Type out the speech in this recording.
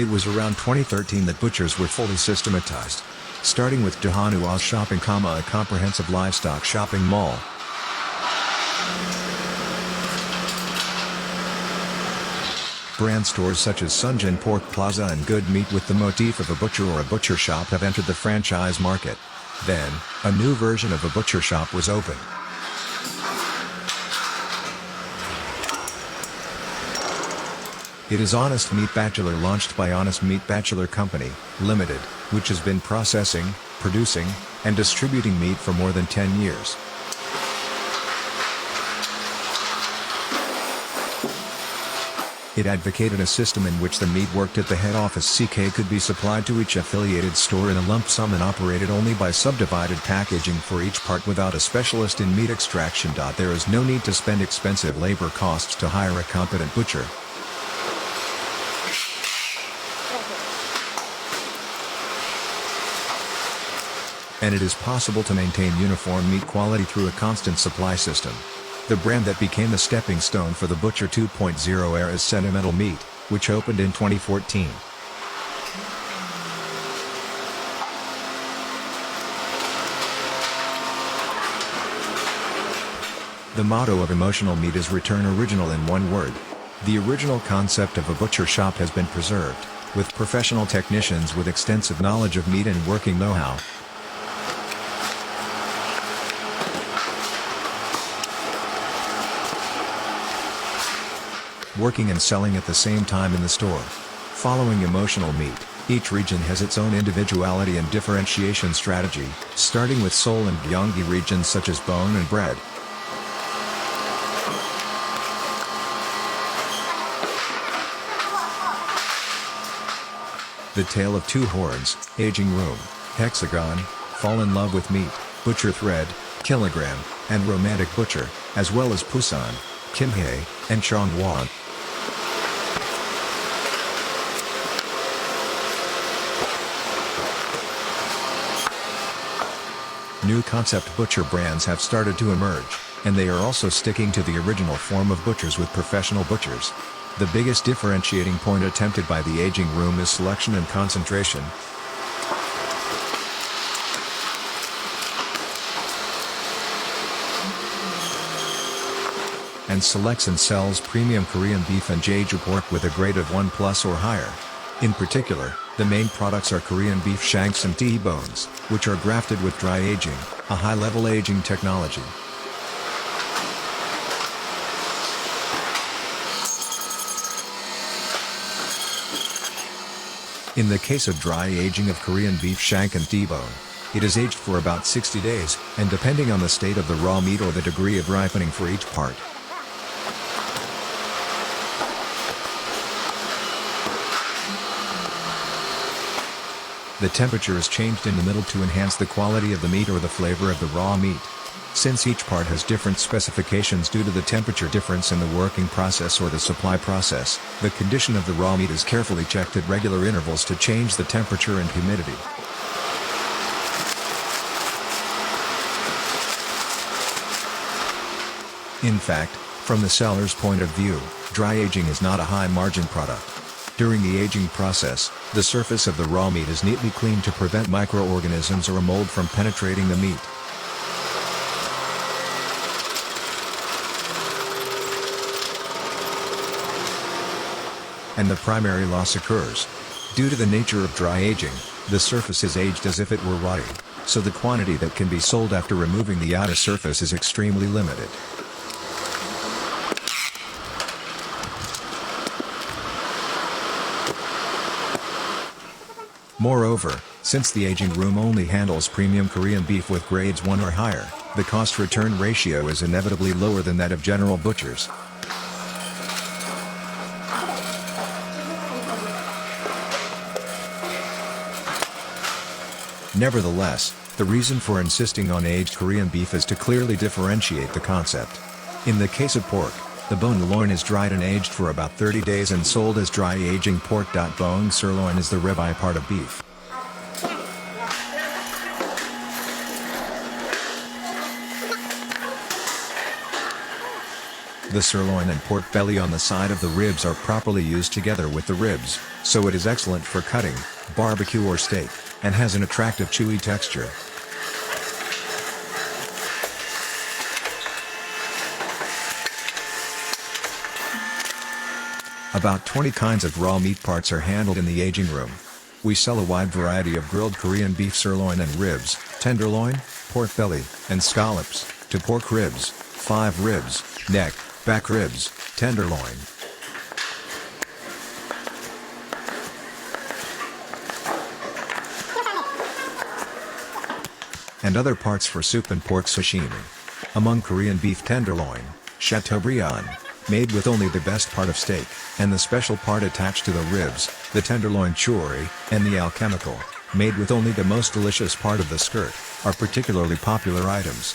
It was around 2013 that butchers were fully systematized. Starting with Dahanua's Shopping, a comprehensive livestock shopping mall. Brand stores such as Sunjin Pork Plaza and Good Meat with the motif of a butcher or a butcher shop have entered the franchise market. Then, a new version of a butcher shop was opened. It is Honest Meat Bachelor, launched by Honest Meat Bachelor Company, Limited, which has been processing, producing, and distributing meat for more than 10 years. It advocated a system in which the meat worked at the head office CK could be supplied to each affiliated store in a lump sum and operated only by subdivided packaging for each part without a specialist in meat extraction. There is no need to spend expensive labor costs to hire a competent butcher. And it is possible to maintain uniform meat quality through a constant supply system. The brand that became the stepping stone for the Butcher 2.0 era is Sentimental Meat, which opened in 2014. The motto of Emotional Meat is Return Original in one word. The original concept of a butcher shop has been preserved, with professional technicians with extensive knowledge of meat and working know-how. Working and selling at the same time in the store. Following Emotional Meat, each region has its own individuality and differentiation strategy, starting with Seoul and Gyeonggi regions such as bone and bread. The Tale of Two Horns, Aging Room, Hexagon, Fall in Love with Meat, Butcher Thread, Kilogram, and Romantic Butcher, as well as Busan, Kimhae, and Chongwon. New concept butcher brands have started to emerge, and they are also sticking to the original form of butchers with professional butchers. The biggest differentiating point attempted by the Aging Room is selection and concentration. And selects and sells premium Korean beef and Jeju pork with a grade of 1+ or higher. In particular, the main products are Korean beef shanks and T-bones, which are grafted with dry aging, a high-level aging technology. In the case of dry aging of Korean beef shank and T-bone, it is aged for about 60 days, and depending on the state of the raw meat or the degree of ripening for each part. The temperature is changed in the middle to enhance the quality of the meat or the flavor of the raw meat. Since each part has different specifications due to the temperature difference in the working process or the supply process, the condition of the raw meat is carefully checked at regular intervals to change the temperature and humidity. In fact, from the seller's point of view, dry aging is not a high-margin product. During the aging process, the surface of the raw meat is neatly cleaned to prevent microorganisms or a mold from penetrating the meat. And the primary loss occurs. Due to the nature of dry aging, the surface is aged as if it were rotting, so the quantity that can be sold after removing the outer surface is extremely limited. Moreover, since the Aging Room only handles premium Korean beef with grades 1 or higher, the cost-return ratio is inevitably lower than that of general butchers. Nevertheless, the reason for insisting on aged Korean beef is to clearly differentiate the concept. In the case of pork, the bone loin is dried and aged for about 30 days and sold as dry aging pork. Bone sirloin is the ribeye part of beef. The sirloin and pork belly on the side of the ribs are properly used together with the ribs. so it is excellent for cutting, barbecue or steak, and has an attractive chewy texture. About 20 kinds of raw meat parts are handled in the aging room. We sell a wide variety of grilled Korean beef sirloin and ribs, tenderloin, pork belly, and scallops, to pork ribs, 5 ribs, neck, back ribs, tenderloin. And other parts for soup and pork sashimi. Among Korean beef tenderloin, Chateaubriand, made with only the best part of steak, and the special part attached to the ribs, the tenderloin chori, and the alchemical, made with only the most delicious part of the skirt, are particularly popular items.